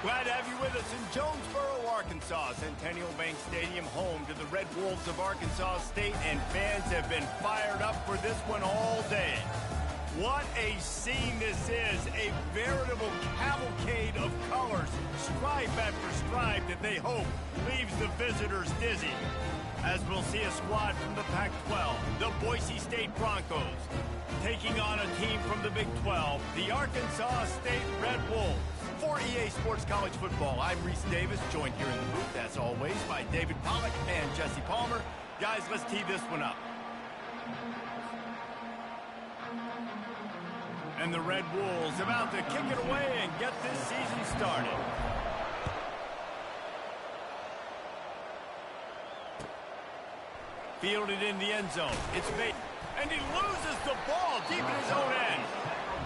Glad to have you with us in Jonesboro, Arkansas. Centennial Bank Stadium, home to the Red Wolves of Arkansas State, and fans have been fired up for this one all day. What a scene this is, a veritable cavalcade of colors, stripe after stripe that they hope leaves the visitors dizzy. As we'll see a squad from the Pac-12, the Boise State Broncos, taking on a team from the Big 12, the Arkansas State Red Wolves. For EA Sports College Football, I'm Reese Davis, joined here in the booth, as always, by David Pollack and Jesse Palmer. Guys, let's tee this one up. And the Red Wolves about to kick it away and get this season started. Fielded in the end zone. It's bait. And he loses the ball deep in his own end.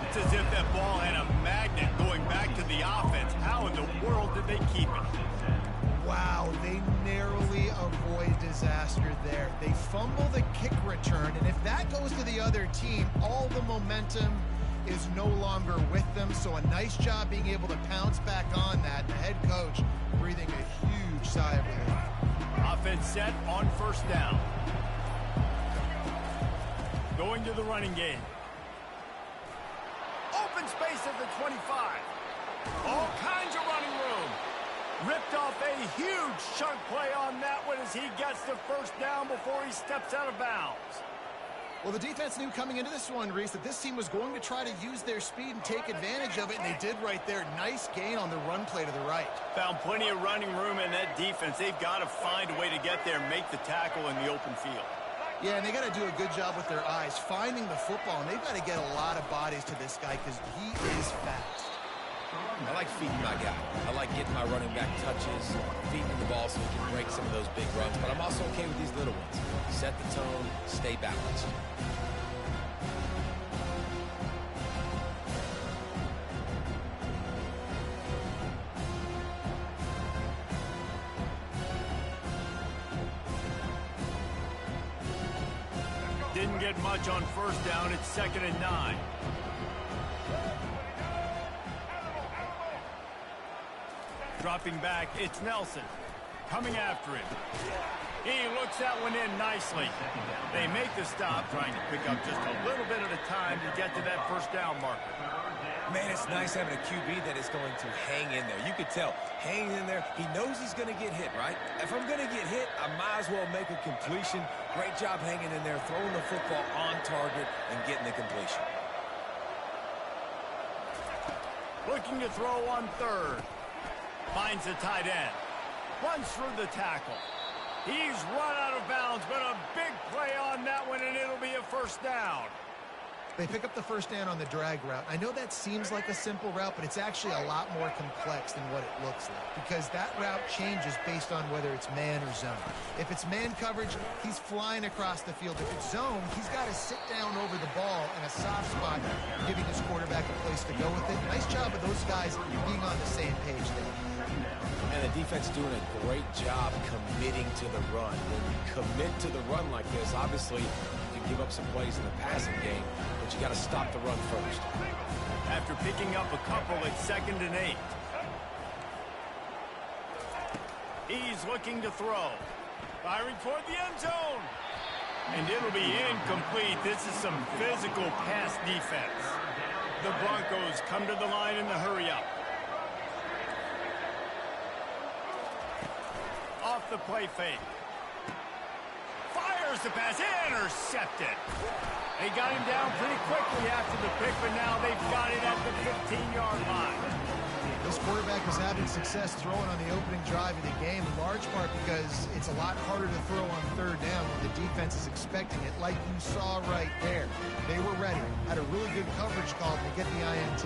It's as if that ball had a magnet going back to the offense. How in the world did they keep it? Wow, they narrowly avoid disaster there. They fumble the kick return, and if that goes to the other team, all the momentum is no longer with them. So a nice job being able to pounce back on that. The head coach breathing a huge sigh of relief. Offense set on first down. Going to the running game. Open space at the 25. All kinds of running room. Ripped off a huge chunk play on that one as he gets the first down before he steps out of bounds. Well, the defense knew coming into this one, Reese, that this team was going to try to use their speed and take advantage of it, and they did right there. Nice gain on the run play to the right. Found plenty of running room in that defense. They've got to find a way to get there and make the tackle in the open field. Yeah, and they got to do a good job with their eyes, finding the football, and they've got to get a lot of bodies to this guy because he is fast. I like feeding my guy. I like getting my running back touches, feeding the ball so he can break some of those big runs, but I'm also okay with these little ones. Set the tone, stay balanced. Didn't get much on first down. It's 2nd and 9. Dropping back, it's Nelson. Coming after him. He looks that one in nicely. They make the stop, trying to pick up just a little bit at a time to get to that first down marker. Man, it's nice having a QB that is going to hang in there. You could tell, hanging in there, he knows he's going to get hit, right? If I'm going to get hit, I might as well make a completion. Great job hanging in there, throwing the football on target and getting the completion. Looking to throw on third. Finds the tight end. Runs through the tackle. He's run out of bounds, but a big play on that one, and it'll be a first down. They pick up the first down on the drag route. I know that seems like a simple route, but it's actually a lot more complex than what it looks like because that route changes based on whether it's man or zone. If it's man coverage, he's flying across the field. If it's zone, he's got to sit down over the ball in a soft spot, giving his quarterback a place to go with it. Nice job of those guys being on the same page there. And the defense doing a great job committing to the run. When you commit to the run like this, obviously you can give up some plays in the passing game, but you got to stop the run first. After picking up a couple, it's 2nd and 8. He's looking to throw. Firing toward the end zone. And it'll be incomplete. This is some physical pass defense. The Broncos come to the line in the hurry-up. Off the play fake. Fires the pass. Intercepted. They got him down pretty quickly after the pick, but now they've got it at the 15-yard line. This quarterback is having success throwing on the opening drive of the game, in large part because it's a lot harder to throw on third down when the defense is expecting it, like you saw right there. They were ready. Had a really good coverage call to get the INT.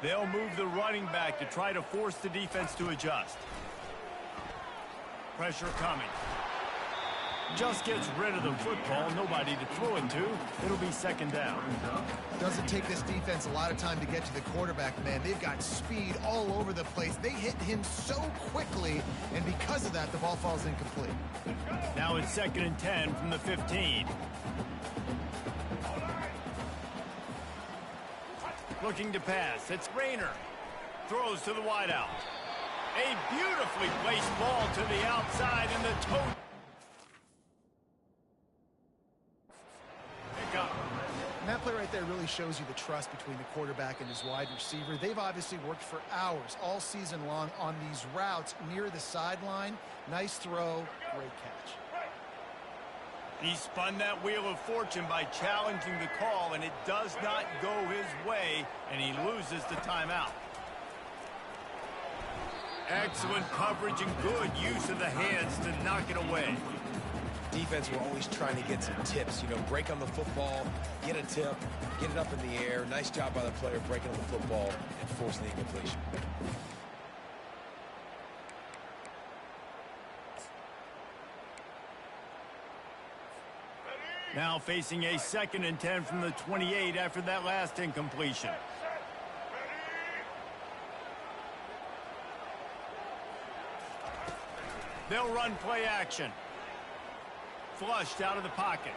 They'll move the running back to try to force the defense to adjust. Pressure coming. Just gets rid of the football, nobody to throw it to. It'll be second down. Doesn't take this defense a lot of time to get to the quarterback, man. They've got speed all over the place. They hit him so quickly, and because of that, the ball falls incomplete. Now it's 2nd and 10 from the 15. Looking to pass. It's Rayner. Throws to the wideout. A beautifully placed ball to the outside, and the toe. And that play right there really shows you the trust between the quarterback and his wide receiver. They've obviously worked for hours all season long on these routes near the sideline. Nice throw, great catch. He spun that wheel of fortune by challenging the call, and it does not go his way, and he loses the timeout. Excellent coverage and good use of the hands to knock it away. Defense were always trying to get some tips, you know, break on the football, get a tip, get it up in the air. Nice job by the player breaking on the football and forcing the incompletion. Now facing a 2nd and 10 from the 28 after that last incompletion. They'll run play action. Flushed out of the pocket.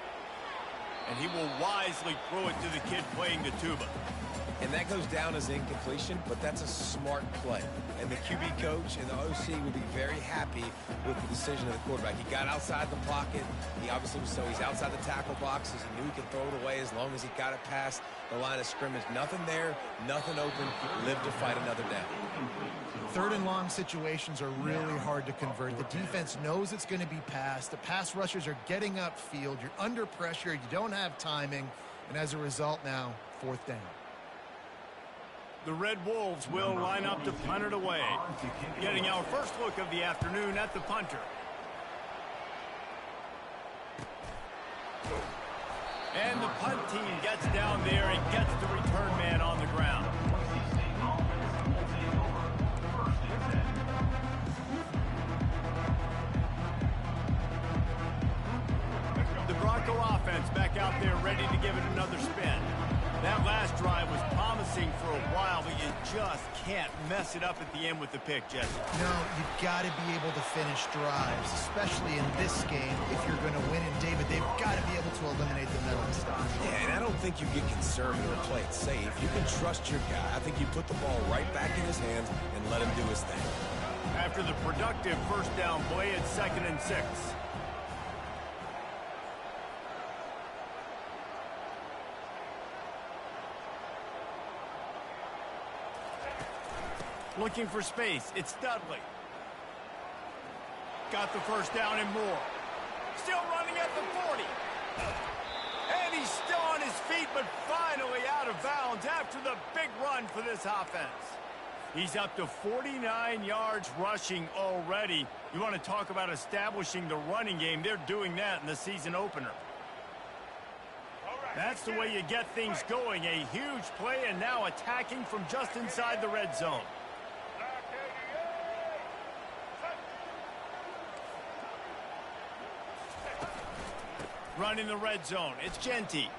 And he will wisely throw it to the kid playing the tuba. And that goes down as incompletion, but that's a smart play. And the QB coach and the OC will be very happy with the decision of the quarterback. He got outside the pocket. He obviously was he's outside the tackle boxes. He knew he could throw it away as long as he got it past the line of scrimmage. Nothing there, nothing open. Live to fight another down. 3rd and long situations are really hard to convert. The defense knows it's going to be passed. The pass rushers are getting upfield. You're under pressure. You don't have timing. And as a result now, 4th down. The Red Wolves will line up to punt it away. Getting our first look of the afternoon at the punter. And the punt team gets down there and gets the return man on the ground. The Bronco offense back out there ready to give it another spin. That last drive was promising for a while, but you just can't mess it up at the end with the pick, Jesse. No, you've got to be able to finish drives, especially in this game. If you're going to win in David, they've got to be able to eliminate the middle stuff. Yeah, and I don't think you get conservative or play it safe. You can trust your guy. I think you put the ball right back in his hands and let him do his thing. After the productive first down play, it's 2nd and 6. Looking for space. It's Dudley. Got the first down and more. Still running at the 40. And he's still on his feet, but finally out of bounds after the big run for this offense. He's up to 49 yards rushing already. You want to talk about establishing the running game. They're doing that in the season opener. That's the way you get things going. A huge play, and now attacking from just inside the red zone. Running the red zone. It's Genty.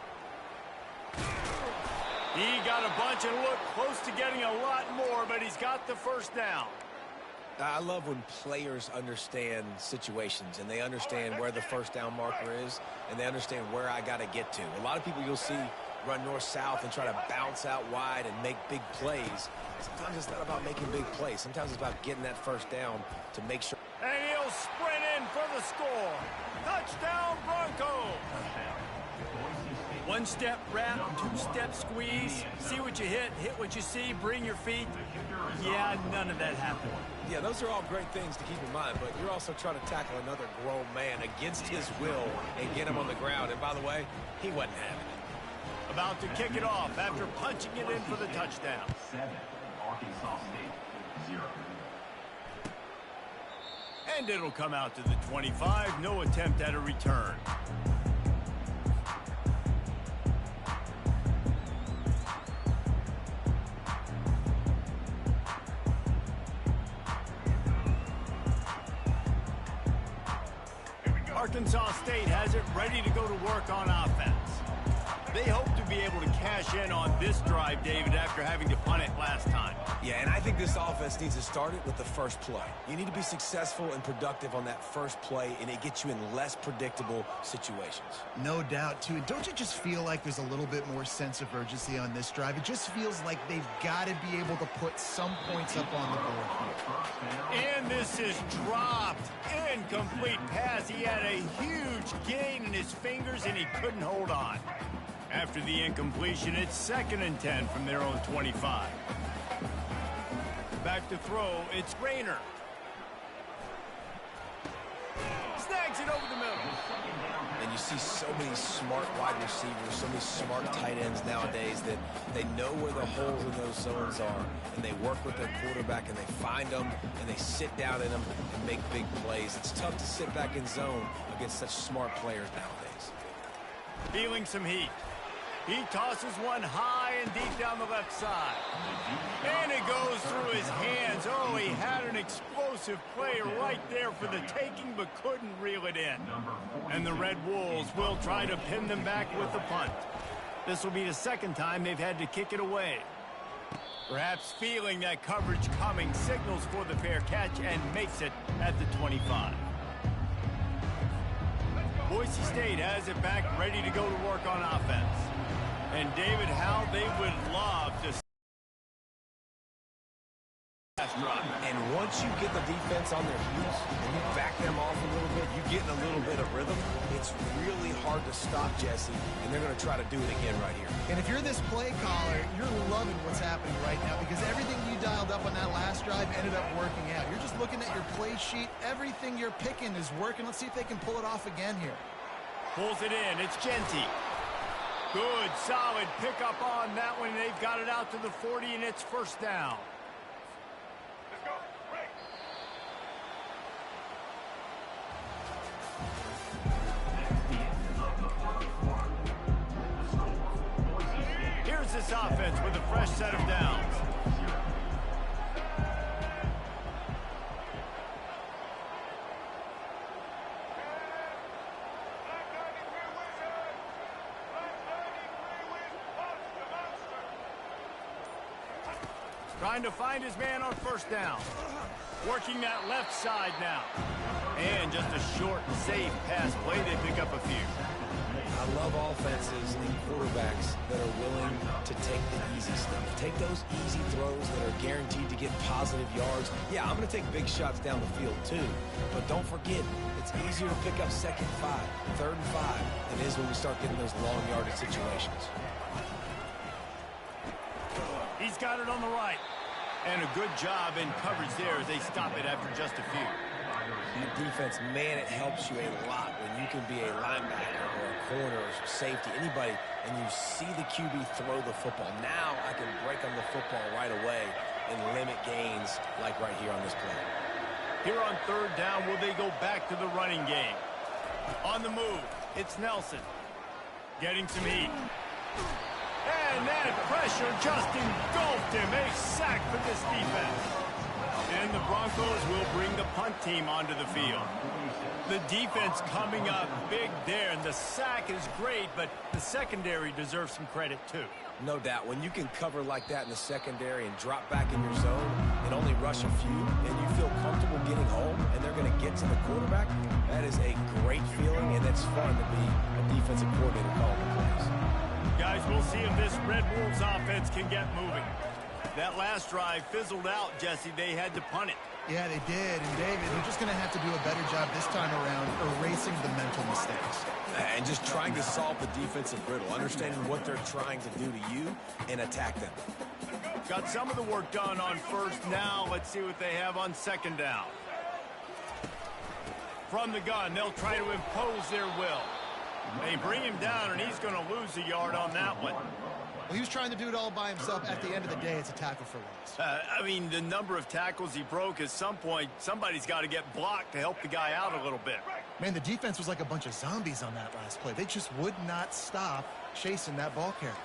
He got a bunch and looked close to getting a lot more, but he's got the first down. I love when players understand situations and they understand where the first down marker is and they understand where I got to get to. A lot of people you'll see run north-south and try to bounce out wide and make big plays. Sometimes it's not about making big plays. Sometimes it's about getting that first down to make sure. And he'll sprint in for the score. Touchdown, Broncos. One-step wrap, two-step squeeze. See what you hit what you see, bring your feet. Yeah, none of that happened. Yeah, those are all great things to keep in mind, but you're also trying to tackle another grown man against his will and get him on the ground. And by the way, he wasn't having it. About to kick it off after punching it in for the touchdown. 7, Arkansas State, 0. And it'll come out to the 25. No attempt at a return. Arkansas State has it ready to go to work on offense. They hope to be able to cash in on this drive, David, after having to punt it last time. Yeah, and I think this offense needs to start it with the first play. You need to be successful and productive on that first play, and it gets you in less predictable situations. No doubt, too. And don't you just feel like there's a little bit more sense of urgency on this drive? It just feels like they've got to be able to put some points up on the board here. And this is dropped. Incomplete pass. He had a huge gain in his fingers, and he couldn't hold on. After the incompletion, it's 2nd and 10 from their own 25. Back to throw, it's Rayner. Snags it over the middle. And you see so many smart wide receivers, so many smart tight ends nowadays that they know where the holes in those zones are, and they work with their quarterback, and they find them, and they sit down in them and make big plays. It's tough to sit back in zone against such smart players nowadays. Feeling some heat. He tosses one high and deep down the left side. And it goes through his hands. Oh, he had an explosive play right there for the taking, but couldn't reel it in. And the Red Wolves will try to pin them back with the punt. This will be the 2nd time they've had to kick it away. Perhaps feeling that coverage coming, signals for the fair catch and makes it at the 25. Boise State has it back, ready to go to work on offense. And David, how they would love to see last drive. And once you get the defense on their heels and you back them off a little bit, you get in a little bit of rhythm, it's really hard to stop, Jesse, and they're going to try to do it again right here. And if you're this play caller, you're loving what's happening right now because everything you dialed up on that last drive ended up working out. You're just looking at your play sheet. Everything you're picking is working. Let's see if they can pull it off again here. Pulls it in. It's Genty. Good, solid pickup on that one. They've got it out to the 40, and it's 1st down. Let's go. Break. Here's this offense with a fresh set of downs. Trying to find his man on 1st down. Working that left side now. And just a short, safe pass play. They pick up a few. I love offenses and quarterbacks that are willing to take the easy stuff. Take those easy throws that are guaranteed to get positive yards. Yeah, I'm going to take big shots down the field too. But don't forget, it's easier to pick up 2nd and 5, 3rd and 5 than it is when we start getting those long yardage situations. He's got it on the right. And a good job in coverage there as they stop it after just a few. That defense, man, it helps you a lot when you can be a linebacker or a corner or safety, anybody, and you see the QB throw the football. Now I can break on the football right away and limit gains like right here on this play. Here on 3rd down, will they go back to the running game? On the move, it's Nelson. Getting some heat. And that pressure just engulfed him. A sack for this defense. And the Broncos will bring the punt team onto the field. The defense coming up big there, and the sack is great, but the secondary deserves some credit too. No doubt. When you can cover like that in the secondary and drop back in your zone and only rush a few, and you feel comfortable getting home, and they're going to get to the quarterback, that is a great feeling, and it's fun to be a defensive coordinator calling the plays. Guys, we'll see if this Red Wolves offense can get moving. That last drive fizzled out, Jesse. They had to punt it. Yeah, they did. And, David, they're just going to have to do a better job this time around erasing the mental mistakes. And just trying to solve the defensive riddle, understanding what they're trying to do to you and attack them. Got some of the work done on 1st. Now let's see what they have on 2nd down. From the gun, they'll try to impose their will. They bring him down, and he's going to lose a yard on that one. Well, he was trying to do it all by himself. At the end of the day, it's a tackle for loss. I mean, the number of tackles he broke, at some point, somebody's got to get blocked to help the guy out a little bit. Man, the defense was like a bunch of zombies on that last play. They just would not stop chasing that ball carrier.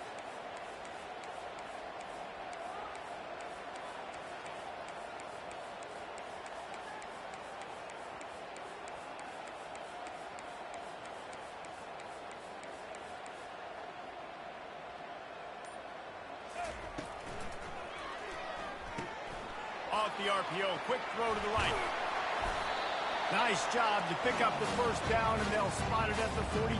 the RPO. Quick throw to the right. Nice job to pick up the first down, and they'll spot it at the 42.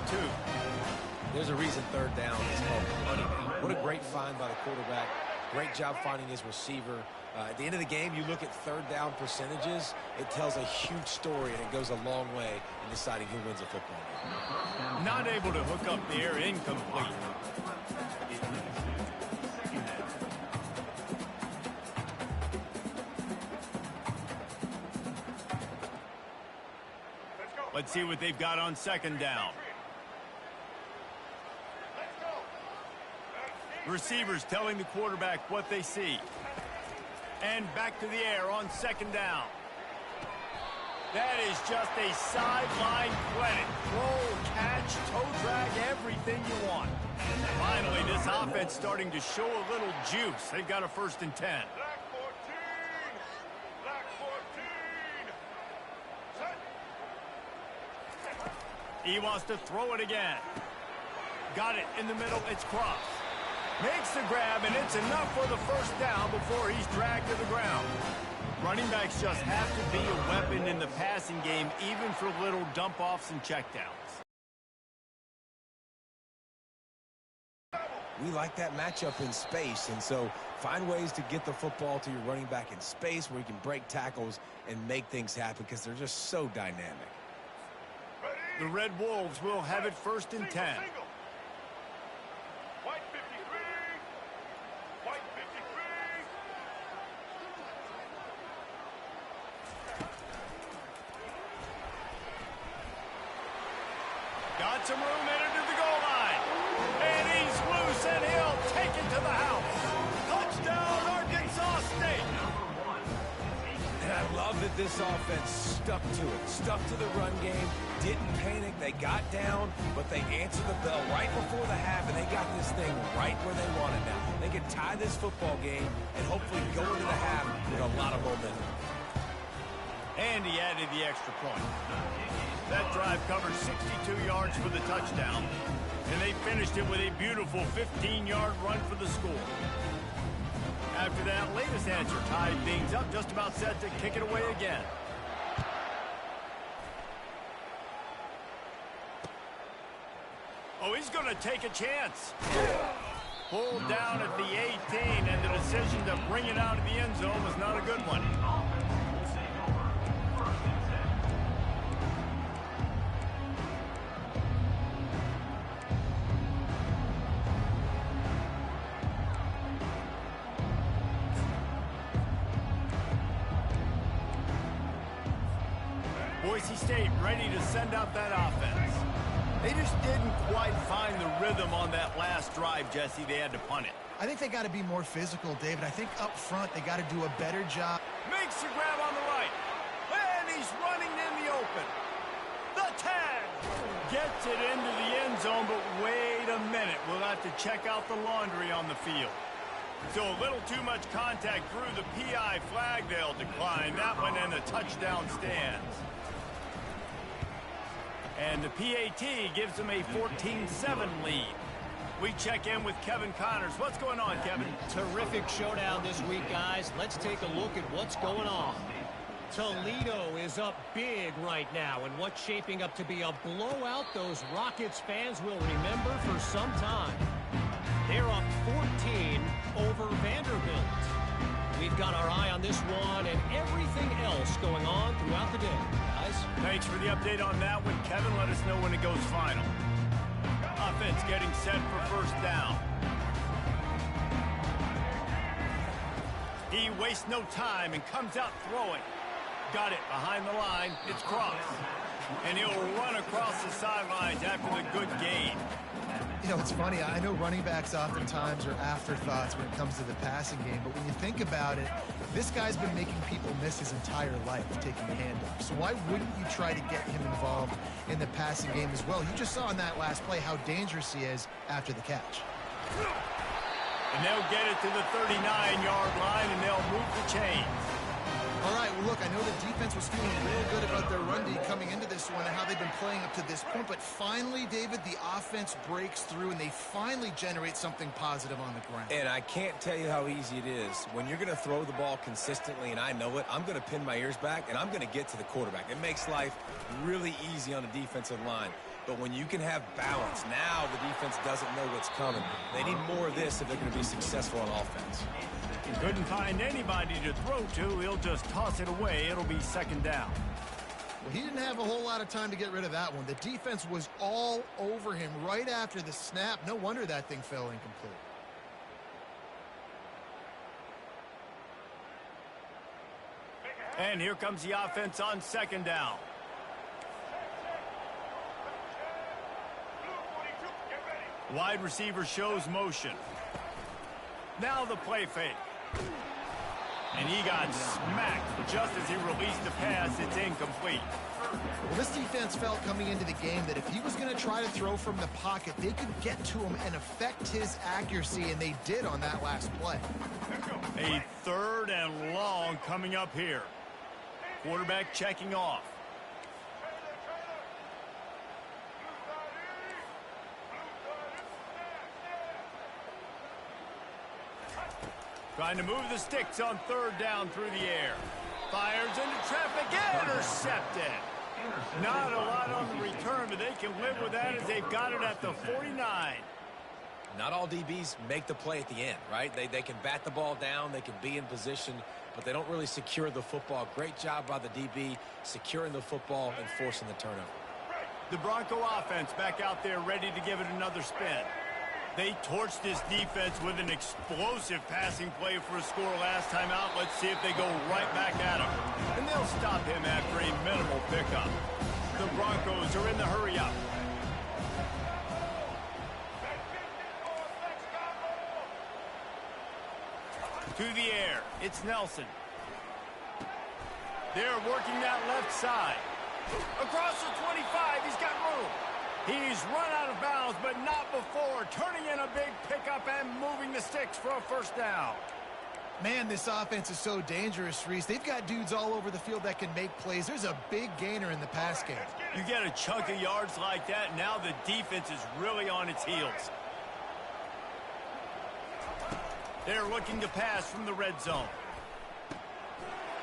There's a reason third down is called money. What a great find by the quarterback. Great job finding his receiver. At the end of the game, you look at third down percentages. It tells a huge story, and it goes a long way in deciding who wins a football game. Not able to hook up there, incomplete. Let's see what they've got on second down. Receivers telling the quarterback what they see. And back to the air on second down. That is just a sideline credit. Roll, catch, toe drag, everything you want. Finally, this offense starting to show a little juice. They've got a 1st and 10. Black 14. Black 14. Set. He wants to throw it again. Got it in the middle. It's Cross. Makes the grab, and it's enough for the first down before he's dragged to the ground. Running backs just have to be a weapon in the passing game, even for little dump-offs and checkdowns. We like that matchup in space, and so find ways to get the football to your running back in space where you can break tackles and make things happen because they're just so dynamic. The Red Wolves will have it 1st and 10. Single. White 53. White 53. Got some room headed to the goal line. And he's loose, and he'll take it to the house. Touchdown, Arkansas State. And I love that this offense stuck to it, stuck to the run game, didn't panic. They got down, but they answered the bell right before the half, and they got this thing right where they want it now. They can tie this football game and hopefully go into the half with a lot of momentum. And he added the extra point. That drive covered 62 yards for the touchdown, and they finished it with a beautiful 15-yard run for the score. After that latest answer tied things up, just about set to kick it away again. Oh, he's going to take a chance. Pulled down at the 18, and the decision to bring it out of the end zone was not a good one. Boise State ready to send out that offense. They just didn't quite find the rhythm on that last drive, Jesse. They had to punt it. I think they got to be more physical, David. I think up front they got to do a better job. Makes the grab on the right. And he's running in the open. The tag. Gets it into the end zone, but wait a minute. We'll have to check out the laundry on the field. So a little too much contact through the PI flag. They'll decline that one, and the touchdown stands. And the PAT gives them a 14-7 lead. We check in with Kevin Connors. What's going on, Kevin? Terrific showdown this week, guys. Let's take a look at what's going on. Toledo is up big right now, and what's shaping up to be a blowout those Rockets fans will remember for some time. They're up 14 over Vanderbilt. We've got our eye on this one and everything else going on throughout the day, guys. Thanks for the update on that one, Kevin. Let us know when it goes final. Offense getting set for first down. He wastes no time and comes out throwing. Got it behind the line. It's Cross. And he'll run across the sidelines after the good gain. You know, it's funny. I know running backs oftentimes are afterthoughts when it comes to the passing game, but when you think about it, this guy's been making people miss his entire life taking a handoff. So why wouldn't you try to get him involved in the passing game as well? You just saw in that last play how dangerous he is after the catch. And they'll get it to the 39-yard line, and they'll move the chains. All right, well, look, I know the defense was feeling real good about their run D coming into this one and how they've been playing up to this point, but finally, David, the offense breaks through and they finally generate something positive on the ground. And I can't tell you how easy it is. When you're going to throw the ball consistently, and I know it, I'm going to pin my ears back, and I'm going to get to the quarterback. It makes life really easy on the defensive line. But when you can have balance, now the defense doesn't know what's coming. They need more of this if they're going to be successful on offense. Couldn't find anybody to throw to. He'll just toss it away. It'll be second down. Well, he didn't have a whole lot of time to get rid of that one. The defense was all over him right after the snap. No wonder that thing fell incomplete. And here comes the offense on second down. Wide receiver shows motion. Now the play fake. And he got smacked just as he released the pass. It's incomplete. Well, this defense felt coming into the game that if he was going to try to throw from the pocket, they could get to him and affect his accuracy, and they did on that last play. A third and long coming up here. Quarterback checking off. Trying to move the sticks on third down through the air. Fires into traffic. Intercepted. Not a lot on the return, but they can live with that as they've got it at the 49. Not all DBs make the play at the end, right? They can bat the ball down, they can be in position, but they don't really secure the football. Great job by the DB securing the football and forcing the turnover. The Bronco offense back out there ready to give it another spin. They torched this defense with an explosive passing play for a score last time out. Let's see if they go right back at him. And they'll stop him after a minimal pickup. The Broncos are in the hurry-up. To the air, it's Nelson. They're working that left side. Across the 25, he's got room. He's run out of bounds, but not before. Turning in a big pickup and moving the sticks for a first down. Man, this offense is so dangerous, Reese. They've got dudes all over the field that can make plays. There's a big gainer in the pass game. You get a chunk of yards like that, now the defense is really on its heels. They're looking to pass from the red zone.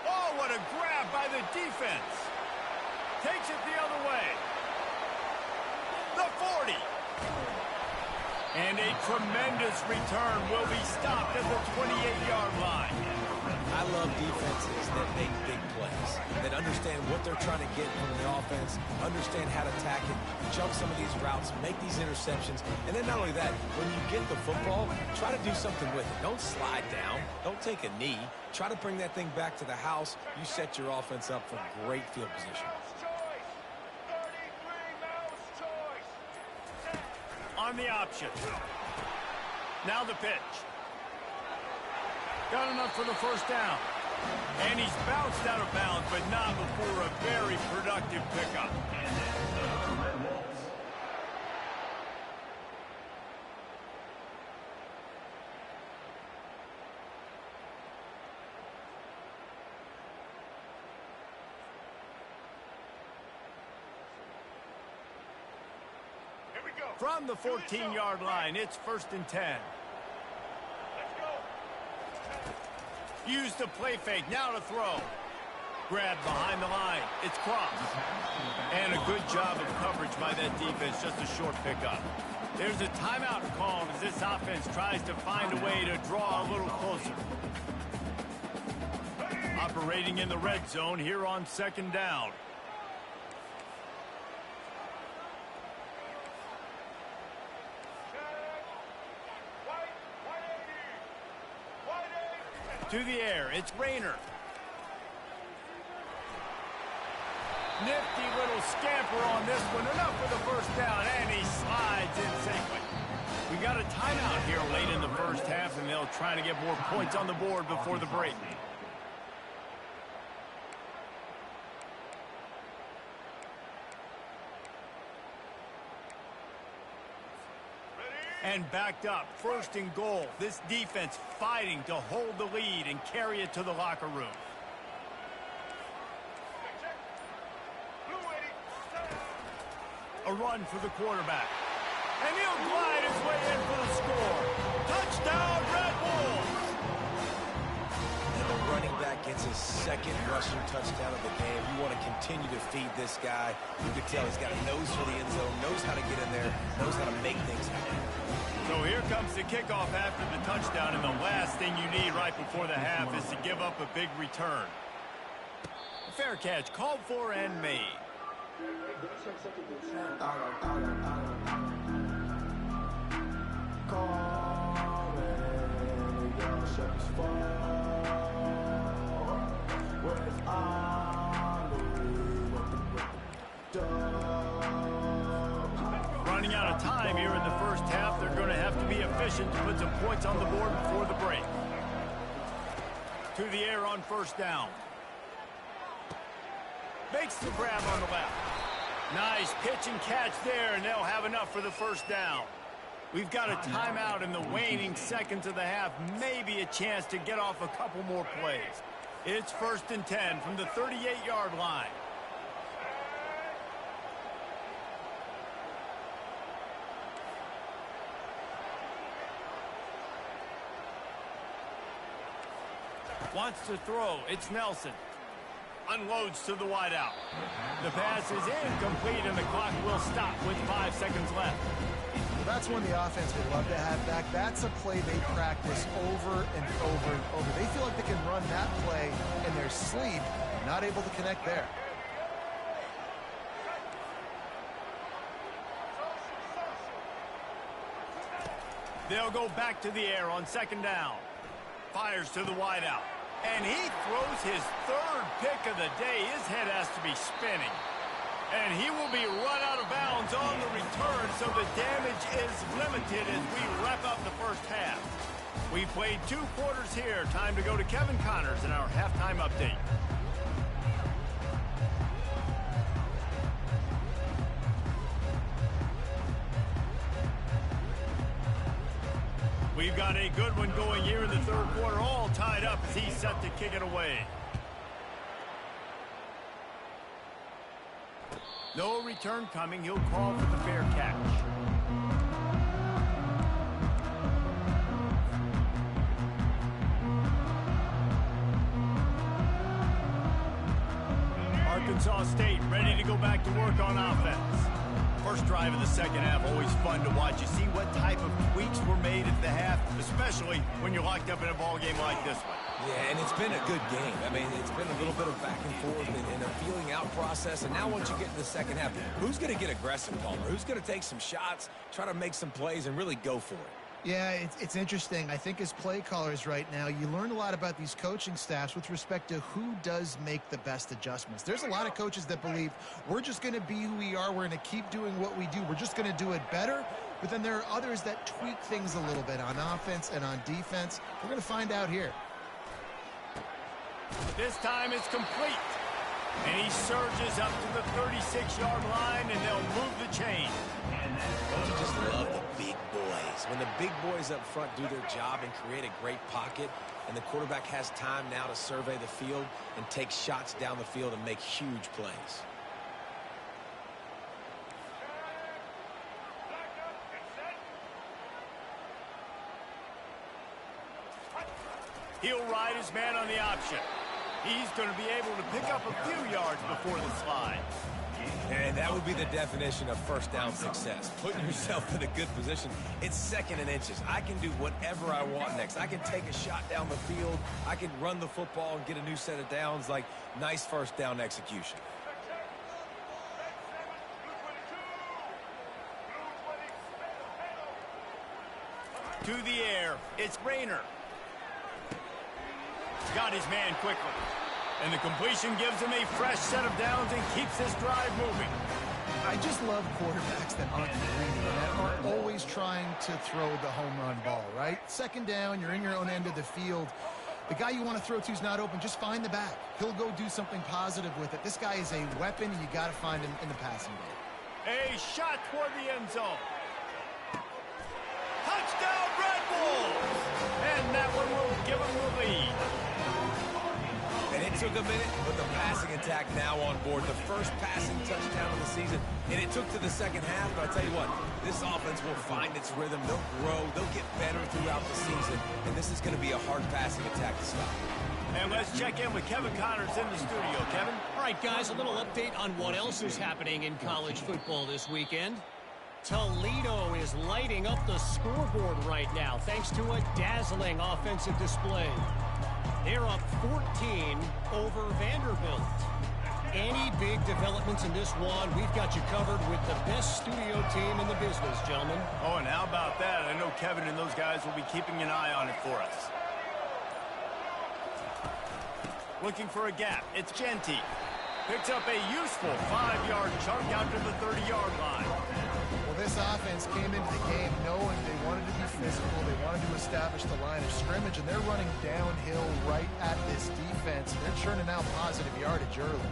Oh, what a grab by the defense. Takes it the other way. The 40. And a tremendous return will be stopped at the 28-yard line. I love defenses that make big plays, that understand what they're trying to get from the offense, understand how to attack it, jump some of these routes, make these interceptions, and then not only that, when you get the football, try to do something with it. Don't slide down. Don't take a knee. Try to bring that thing back to the house. You set your offense up for great field position. On the option. Now the pitch. Got enough for the first down. And he's bounced out of bounds, but not before a very productive pickup. From the 14-yard line, it's 1st and 10. Use the play fake, now to throw. Grab behind the line, it's crossed. And a good job of coverage by that defense, just a short pickup. There's a timeout called as this offense tries to find a way to draw a little closer. Operating in the red zone here on 2nd down. To the air, it's Rayner. Nifty little scamper on this one. Enough for the first down, and he slides in safely. We got a timeout here late in the first half, and they'll try to get more points on the board before the break. And backed up, 1st and goal. This defense fighting to hold the lead and carry it to the locker room. A run for the quarterback. And he'll glide his way in for the score. Touchdown, Red Wolves! And the running back gets his second rushing touchdown of the game. You want to continue to feed this guy. You can tell he's got a nose for the end zone, knows how to get in there, knows how to make things happen. So here comes the kickoff after the touchdown, and the last thing you need right before the half is to give up a big return. A fair catch called for and made. Running out of time here in the first half, they're going to have to be efficient to put some points on the board before the break. To the air on first down. Makes the grab on the left. Nice pitch and catch there, and they'll have enough for the first down. We've got a timeout in the waning seconds of the half, maybe a chance to get off a couple more plays. It's 1st and 10 from the 38-yard line. Wants to throw. It's Nelson. Unloads to the wideout. The pass is incomplete, and the clock will stop with 5 seconds left. That's one the offense would love to have back. That's a play they practice over and over and over. They feel like they can run that play in their sleep, not able to connect there. They'll go back to the air on 2nd down. Fires to the wideout. And he throws his 3rd pick of the day. His head has to be spinning. And he will be run out of bounds on the return, so the damage is limited as we wrap up the first half. We played 2 quarters here. Time to go to Kevin Connors in our halftime update. We've got a good one going here in the 3rd quarter, all tied up as he's set to kick it away. No return coming. He'll call for the fair catch. Arkansas State ready to go back to work on offense. First drive of the 2nd half, always fun to watch. You see what type of tweaks were made at the half, especially when you're locked up in a ball game like this one. Yeah, and it's been a good game. I mean, it's been a little bit of back and forth and a feeling out process. And now once you get in the 2nd half, who's going to get aggressive, Palmer? Who's going to take some shots, try to make some plays, and really go for it? Yeah, it's interesting. I think as play callers right now, you learn a lot about these coaching staffs with respect to who does make the best adjustments. There's a lot of coaches that believe we're just going to be who we are. We're going to keep doing what we do. We're just going to do it better. But then there are others that tweak things a little bit on offense and on defense. We're going to find out here. This time it's complete. And he surges up to the 36-yard line, and they'll move the chain. Don't you just love the big boys? When the big boys up front do their job and create a great pocket, and the quarterback has time now to survey the field and take shots down the field and make huge plays. He'll ride his man on the option. He's going to be able to pick up a few yards before the slide. And that would be the definition of first down success. Putting yourself in a good position. It's 2nd and inches. I can do whatever I want next. I can take a shot down the field. I can run the football and get a new set of downs. Like, nice first down execution. To the air, it's Rayner. Got his man quickly. And the completion gives him a fresh set of downs and keeps this drive moving. I just love quarterbacks that aren't greedy, that aren't always trying to throw the home run ball, right? 2nd down, you're in your own end of the field. The guy you want to throw to is not open. Just find the back. He'll go do something positive with it. This guy is a weapon, and you got to find him in the passing game. A shot toward the end zone. Touchdown, Red Wolves! And that one will give them the lead. And it took a minute, but the passing attack now on board. The first passing touchdown of the season, and it took to the second half. But I'll tell you what, this offense will find its rhythm. They'll grow. They'll get better throughout the season, and this is going to be a hard passing attack to stop. And let's check in with Kevin Connors in the studio. Kevin? All right, guys, a little update on what else is happening in college football this weekend. Toledo is lighting up the scoreboard right now thanks to a dazzling offensive display. They're up 14 over Vanderbilt. Any big developments in this one, we've got you covered with the best studio team in the business, gentlemen. Oh, and how about that? I know Kevin and those guys will be keeping an eye on it for us. Looking for a gap. It's Genty. Picks up a useful 5-yard chunk out to the 30-yard line. Well, this offense came into the game knowing they wanted to be physical, they wanted to establish the line of scrimmage, and they're running downhill right at this defense. They're churning out positive yardage early.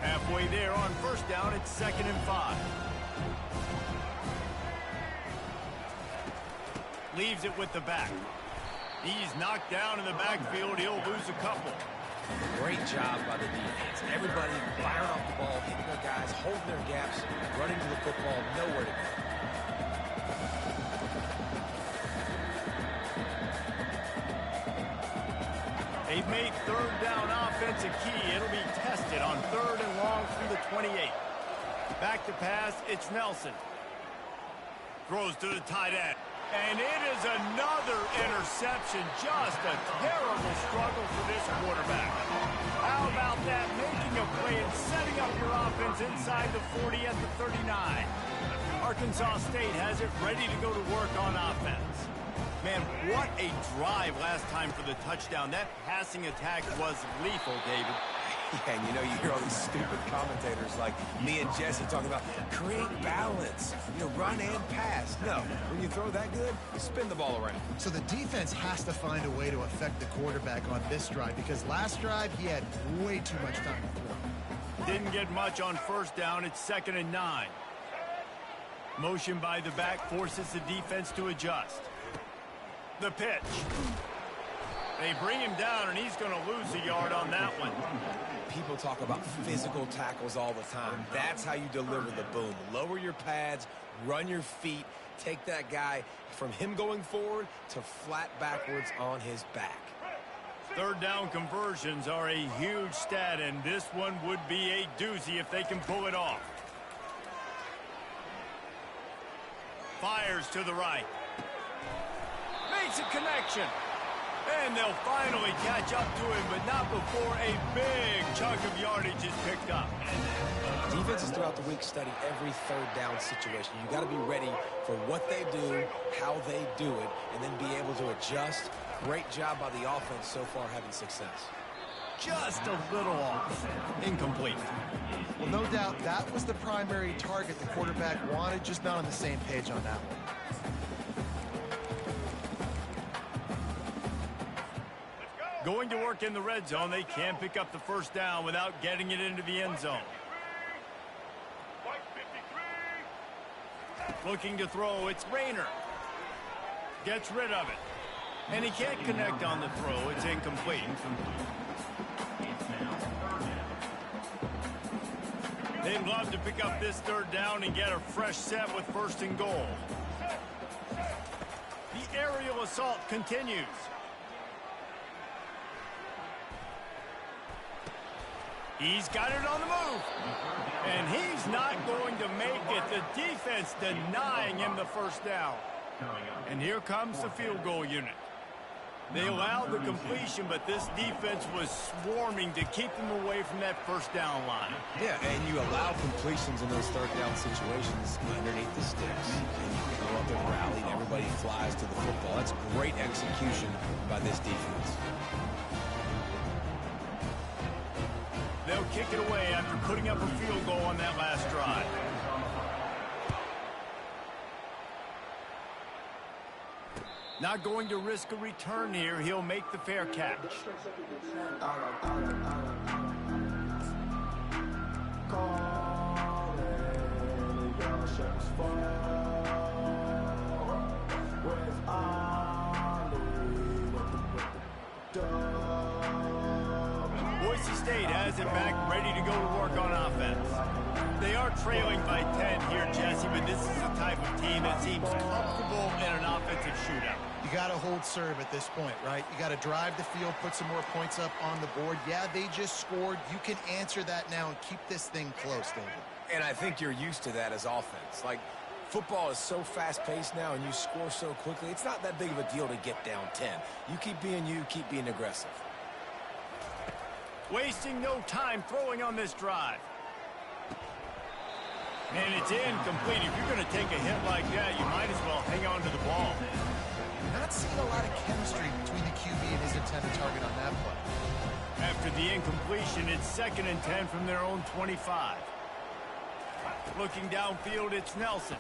Halfway there on first down, it's 2nd and 5. Leaves it with the back. He's knocked down in the backfield. He'll lose a couple. Great job by the defense. Everybody firing off the ball, hitting their guys, holding their gaps, running to the football, nowhere to go. They've made 3rd down offense a key. It'll be tested on 3rd and long through the 28. Back to pass, it's Nelson. Throws to the tight end. And it is another interception. Just a terrible struggle for this quarterback. How about that? Making a play and setting up your offense inside the 40 at the 39. Arkansas State has it ready to go to work on offense. Man, what a drive last time for the touchdown. That passing attack was lethal, David. Yeah, and you know, you hear all these stupid commentators like me and Jesse talking about create balance, run and pass. No, when you throw that good, you spin the ball around. So the defense has to find a way to affect the quarterback on this drive because last drive he had way too much time to throw. Didn't get much on first down. It's 2nd and 9. Motion by the back forces the defense to adjust. The pitch. They bring him down, and he's going to lose a yard on that one. People talk about physical tackles all the time. That's how you deliver the boom. Lower your pads, run your feet, take that guy from him going forward to flat backwards on his back. 3rd down conversions are a huge stat, and this one would be a doozy if they can pull it off. Fires to the right. Makes a connection. And they'll finally catch up to him, but not before a big chunk of yardage is picked up. Defenses throughout the week study every 3rd down situation. You got to be ready for what they do, how they do it, and then be able to adjust. Great job by the offense so far having success. Just a little off. Incomplete. Well, no doubt that was the primary target the quarterback wanted, just not on the same page on that one. Going to work in the red zone. They can't pick up the first down without getting it into the end zone. Looking to throw. It's Rayner. Gets rid of it. And he can't connect on the throw. It's incomplete. They'd love to pick up this 3rd down and get a fresh set with 1st and goal. The aerial assault continues. He's got it on the move. And he's not going to make it. The defense denying him the 1st down. And here comes the field goal unit. They allowed the completion, but this defense was swarming to keep them away from that 1st down line. Yeah, and you allow completions in those 3rd down situations underneath the sticks. And you go up and rally, and everybody flies to the football. That's great execution by this defense. They'll kick it away after putting up a field goal on that last drive. Not going to risk a return here. He'll make the fair catch. State has it back, ready to go to work on offense. They are trailing by 10 here, Jesse, but this is the type of team that seems comfortable in an offensive shootout. You got to hold serve at this point, right? You got to drive the field, put some more points up on the board. Yeah, they just scored. You can answer that now and keep this thing close, David. And I think you're used to that as offense. Like, football is so fast-paced now and you score so quickly, it's not that big of a deal to get down 10. You keep being aggressive. Wasting no time throwing on this drive. And it's incomplete. If you're going to take a hit like that, you might as well hang on to the ball. Not seeing a lot of chemistry between the QB and his intended target on that play. After the incompletion, it's 2nd and 10 from their own 25. Looking downfield, it's Nelson.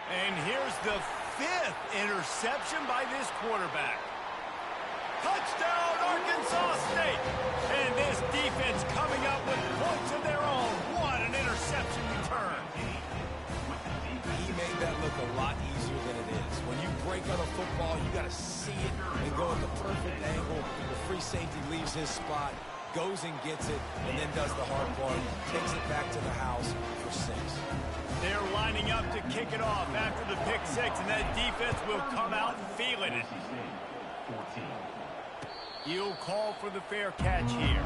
And here's the 5th interception by this quarterback. Touchdown, Arkansas State! And this defense coming up with points of their own. What an interception return. He made that look a lot easier than it is. When you break on a football, you got to see it and go at the perfect angle. The free safety leaves his spot, goes and gets it, and then does the hard part, takes it back to the house for 6. They're lining up to kick it off after the pick 6, and that defense will come out feeling it. He'll call for the fair catch here.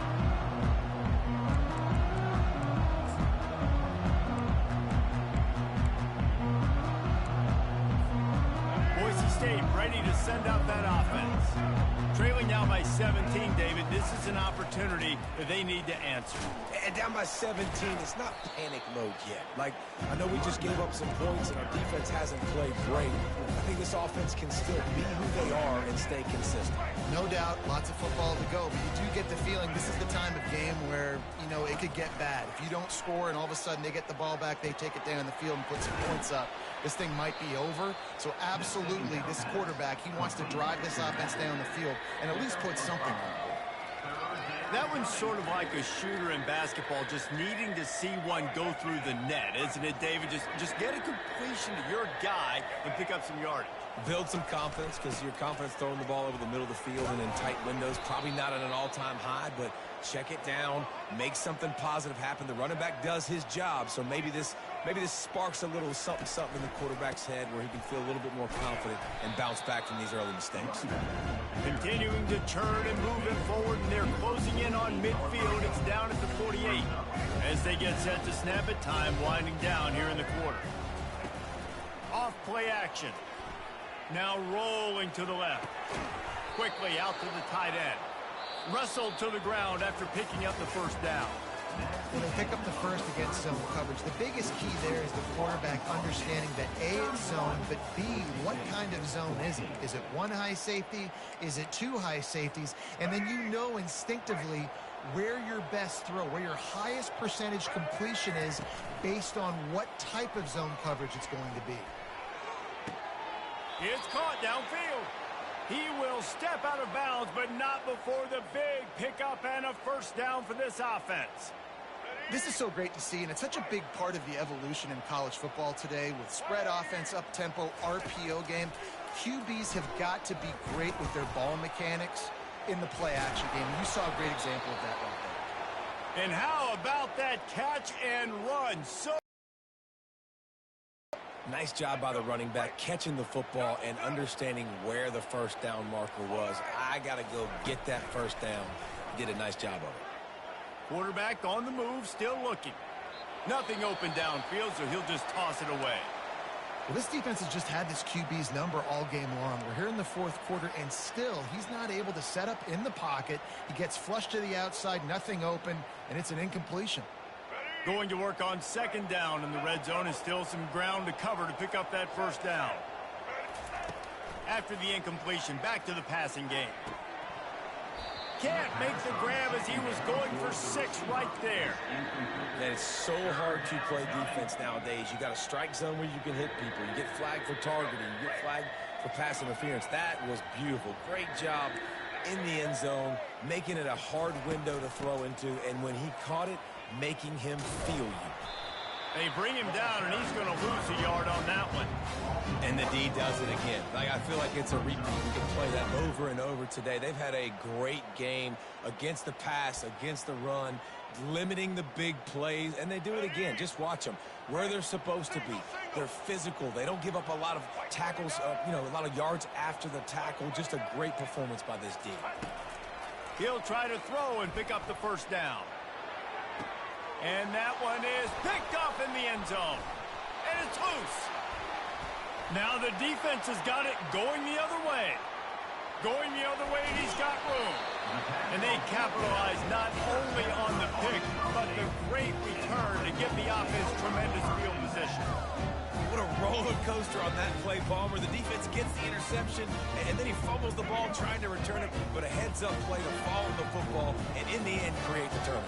Boise State ready to send out that offense. Trailing now by 17, David. This is an opportunity that they need to answer. And down by 17, it's not panic mode yet. Like, I know we just gave up some points and our defense hasn't played great. I think this offense can still be who they are and stay consistent. No doubt, lots of football to go, but you do get the feeling this is the time of game where, it could get bad. If you don't score and all of a sudden they get the ball back, they take it down the field and put some points up, this thing might be over. So absolutely, this quarterback, he wants to drive this offense down the field and at least put something on the board. That one's sort of like a shooter in basketball, just needing to see one go through the net, isn't it, David? Just get a completion to your guy and pick up some yardage. Build some confidence, because your confidence throwing the ball over the middle of the field and in tight windows, probably not at an all-time high, but check it down, make something positive happen. The running back does his job, so maybe this sparks a little something in the quarterback's head where he can feel a little bit more confident and bounce back from these early mistakes. Continuing to turn and moving forward, and they're closing in on midfield. It's down at the 48. As they get set to snap it, time winding down here in the quarter. Off play action. Now rolling to the left. Quickly out to the tight end. Wrestled to the ground after picking up the first down. When they pick up the first against zone coverage, the biggest key there is the quarterback understanding that A, it's zone, but B, what kind of zone is it? Is it one high safety? Is it two high safeties? And then you know instinctively where your best throw, where your highest percentage completion is based on what type of zone coverage it's going to be. It's caught downfield. He will step out of bounds, but not before the big pickup and a first down for this offense. This is so great to see, and it's such a big part of the evolution in college football today with spread offense, up-tempo, RPO game. QBs have got to be great with their ball mechanics in the play-action game. You saw a great example of that right there. And how about that catch and run? So nice job by the running back, catching the football and understanding where the first down marker was. I got to go get that first down. He did a nice job of it. Quarterback on the move, still looking. Nothing open downfield, so he'll just toss it away. Well, this defense has just had this QB's number all game long. We're here in the fourth quarter, and still he's not able to set up in the pocket. He gets flushed to the outside, nothing open, and it's an incompletion. Going to work on second down, and the red zone is still some ground to cover to pick up that first down. After the incompletion, back to the passing game. Can't make the grab as he was going for 6 right there. And it's so hard to play defense nowadays. You got a strike zone where you can hit people. You get flagged for targeting. You get flagged for pass interference. That was beautiful. Great job in the end zone, making it a hard window to throw into. And when he caught it, making him feel you. They bring him down, and he's going to lose a yard on that one. And the D does it again. Like, I feel like it's a repeat. We can play that over and over today. They've had a great game against the pass, against the run, limiting the big plays, and they do it again. Just watch them. Where they're supposed to be. They're physical. They don't give up a lot of tackles, a lot of yards after the tackle. Just a great performance by this D. He'll try to throw and pick up the first down. And that one is picked up in the end zone. And it's loose. Now the defense has got it going the other way. Going the other way, and he's got room. And they capitalize not only on the pick, but the great return to give the offense tremendous field position. What a roller coaster on that play, Palmer. The defense gets the interception, and then he fumbles the ball trying to return it, but a heads-up play to follow the football, and in the end, create the turnover.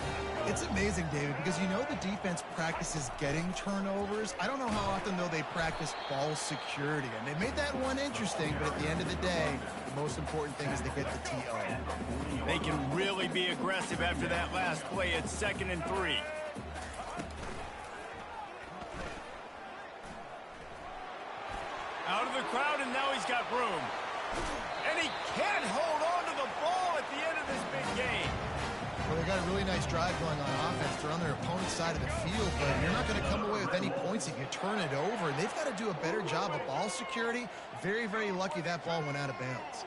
It's amazing, David, because you know the defense practices getting turnovers. I don't know how often, though, they practice ball security. And they made that one interesting, but at the end of the day, the most important thing is to get the TO. They can really be aggressive after that last play. It's 2nd and 3. Out of the crowd, and now he's got room. And he can't hold on to the ball at the end of this big game. Well, they got a really nice drive going on offense. They're on their opponent's side of the field, but you're not going to come away with any points if you turn it over. And they've got to do a better job of ball security. Very, very lucky that ball went out of bounds.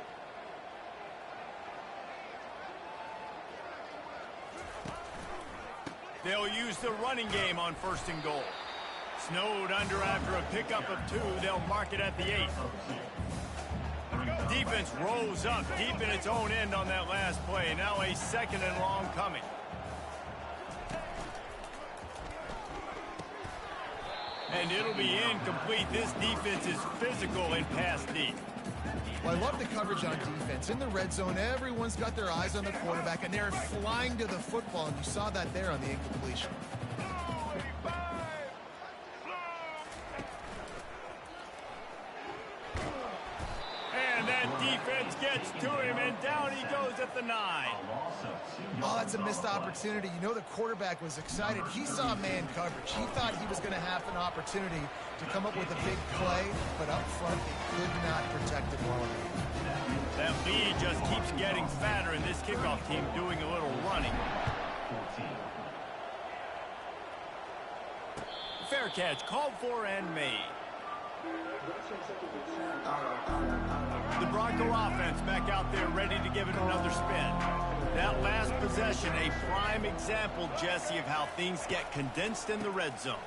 They'll use the running game on 1st and goal. Snowed under after a pickup of 2. They'll mark it at the 8. Defense rolls up deep in its own end on that last play. Now a 2nd and long coming. And it'll be incomplete. This defense is physical in pass deep. Well, I love the coverage on defense. In the red zone, everyone's got their eyes on the quarterback, and they're flying to the football, and you saw that there on the incompletion. And that defense gets to him, and down he goes at the 9. Oh, that's a missed opportunity. You know the quarterback was excited. He saw man coverage. He thought he was going to have an opportunity to come up with a big play, but up front, they could not protect him well enough. That lead just keeps getting fatter, and this kickoff team doing a little running. Fair catch, called for and made. The Bronco offense back out there ready to give it another spin. That last possession, a prime example, Jesse, of how things get condensed in the red zone.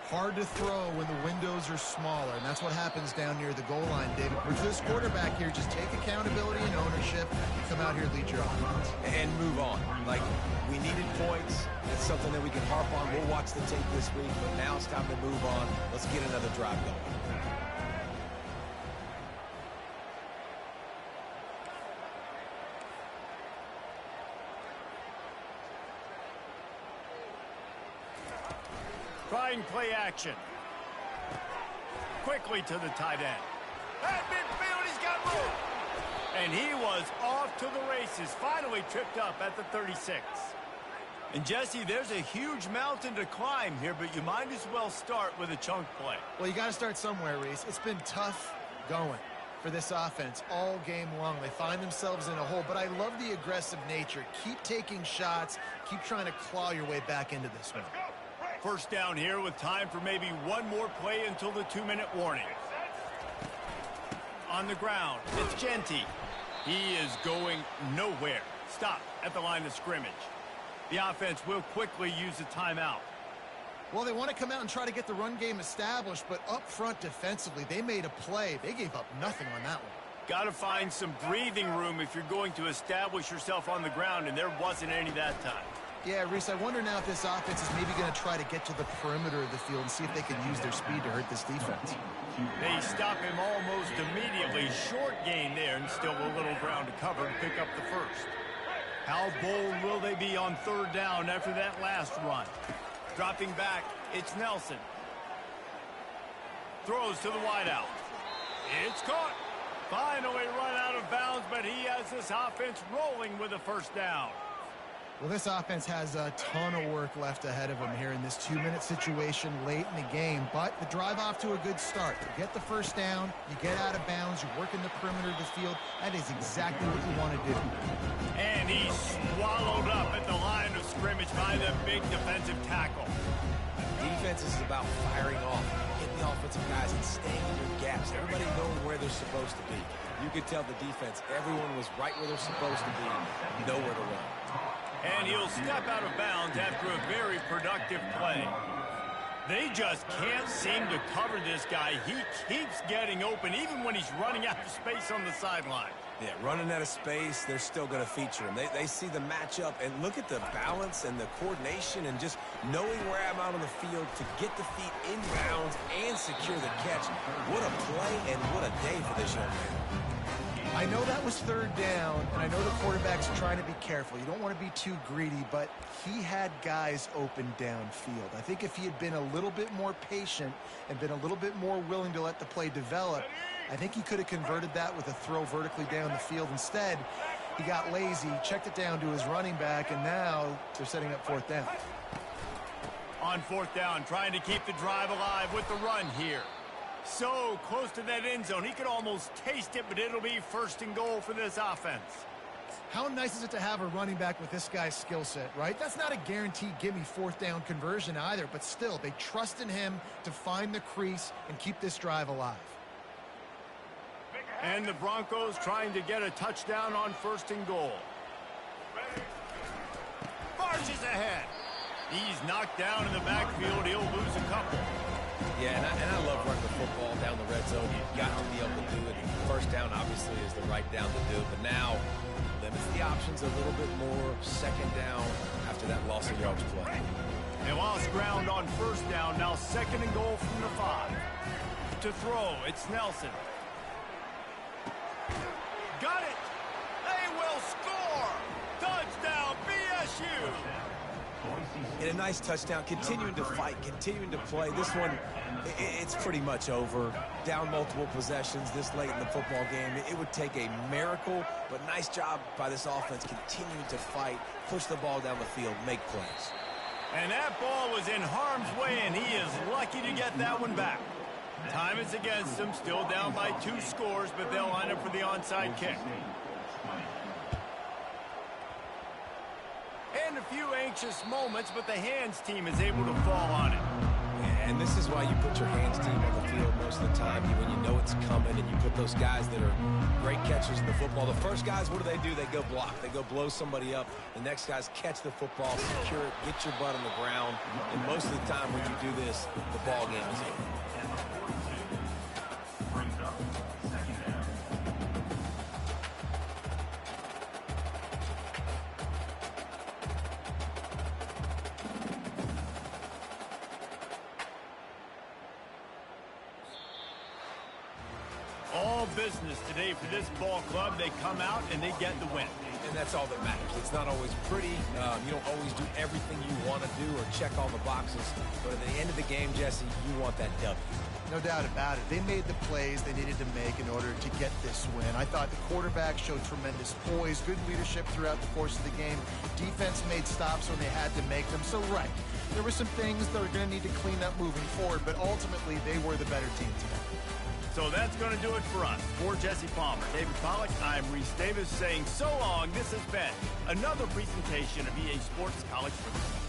Hard to throw when the windows are smaller, and that's what happens down near the goal line, David. For this quarterback here, just take accountability and ownership, come out here and lead your offense. And move on. Like, we needed points. That's something that we can harp on. We'll watch the tape this week, but now it's time to move on. Let's get another drive going. Trying play action. Quickly to the tight end. At midfield, he's got room. And he was off to the races. Finally tripped up at the 36. And Jesse, there's a huge mountain to climb here, but you might as well start with a chunk play. Well, you got to start somewhere, Reese. It's been tough going for this offense all game long. They find themselves in a hole, but I love the aggressive nature. Keep taking shots. Keep trying to claw your way back into this one. First down here with time for maybe one more play until the 2-minute warning. On the ground, it's Genty. He is going nowhere. Stop at the line of scrimmage. The offense will quickly use a timeout. Well, they want to come out and try to get the run game established, but up front defensively, they made a play. They gave up nothing on that one. Got to find some breathing room if you're going to establish yourself on the ground, and there wasn't any that time. Yeah, Reese, I wonder now if this offense is maybe going to try to get to the perimeter of the field and see if they can use their speed to hurt this defense. They stop him almost immediately. Short gain there, and still a little ground to cover to pick up the first. How bold will they be on 3rd down after that last run? Dropping back, it's Nelson. Throws to the wideout. It's caught. Finally run out of bounds, but he has this offense rolling with a first down. Well, this offense has a ton of work left ahead of them here in this 2-minute situation late in the game, but the drive off to a good start. You get the first down, you get out of bounds, you work in the perimeter of the field. That is exactly what you want to do. And he's swallowed up at the line of scrimmage by the big defensive tackle. Defense is about firing off, hitting the offensive guys and staying in your gaps. Everybody knowing where they're supposed to be. You could tell the defense, everyone was right where they're supposed to be, nowhere to run. And he'll step out of bounds after a very productive play. They just can't seem to cover this guy. He keeps getting open even when he's running out of space on the sideline. Yeah, running out of space, they're still going to feature him. They see the matchup, and look at the balance and the coordination and just knowing where I'm out on the field to get the feet in bounds and secure the catch. What a play and what a day for this young man. I know that was third down, and I know the quarterback's trying to be careful. You don't want to be too greedy, but he had guys open downfield. I think if he had been a little bit more patient and been a little bit more willing to let the play develop, I think he could have converted that with a throw vertically down the field. Instead, he got lazy, checked it down to his running back, and now they're setting up fourth down. On fourth down, trying to keep the drive alive with the run here. So close to that end zone, he could almost taste it, but it'll be first and goal for this offense. How nice is it to have a running back with this guy's skill set, right? That's not a guaranteed gimme fourth down conversion either, but still, they trust in him to find the crease and keep this drive alive. And the Broncos trying to get a touchdown on first and goal. Marches ahead. He's knocked down in the backfield. He'll lose a couple. Yeah, and I love running the football down the red zone. You've got to be able to do it. First down, obviously, is the right down to do it. But now, limits the options a little bit more. Second down after that loss of yards play. They lost ground on first down. Now second and goal from the 5. To throw, it's Nelson. Got it. They will score. Touchdown, BSU. And a nice touchdown, continuing to fight, continuing to play. This one, it's pretty much over. Down multiple possessions this late in the football game. It would take a miracle, but nice job by this offense continuing to fight, push the ball down the field, make plays. And that ball was in harm's way, and he is lucky to get that one back. Time is against them, still down by 2 scores, but they'll line up for the onside kick. And a few anxious moments, but the hands team is able to fall on it. And this is why you put your hands team on the field most of the time. When you know it's coming and you put those guys that are great catchers in the football. The first guys, what do? They go block. They go blow somebody up. The next guys catch the football, secure it, get your butt on the ground. And most of the time when you do this, the ball game is over. All business today for this ball club. They come out and they get the win. And that's all that matters. It's not always pretty. You don't always do everything you want to do or check all the boxes. But at the end of the game, Jesse, you want that W. No doubt about it. They made the plays they needed to make in order to get this win. I thought the quarterback showed tremendous poise, good leadership throughout the course of the game. Defense made stops when they had to make them. So, right, there were some things that are going to need to clean up moving forward, but ultimately they were the better team today. So that's going to do it for us. For Jesse Palmer, David Pollack, I'm Reese Davis saying so long. This has been another presentation of EA Sports College Football.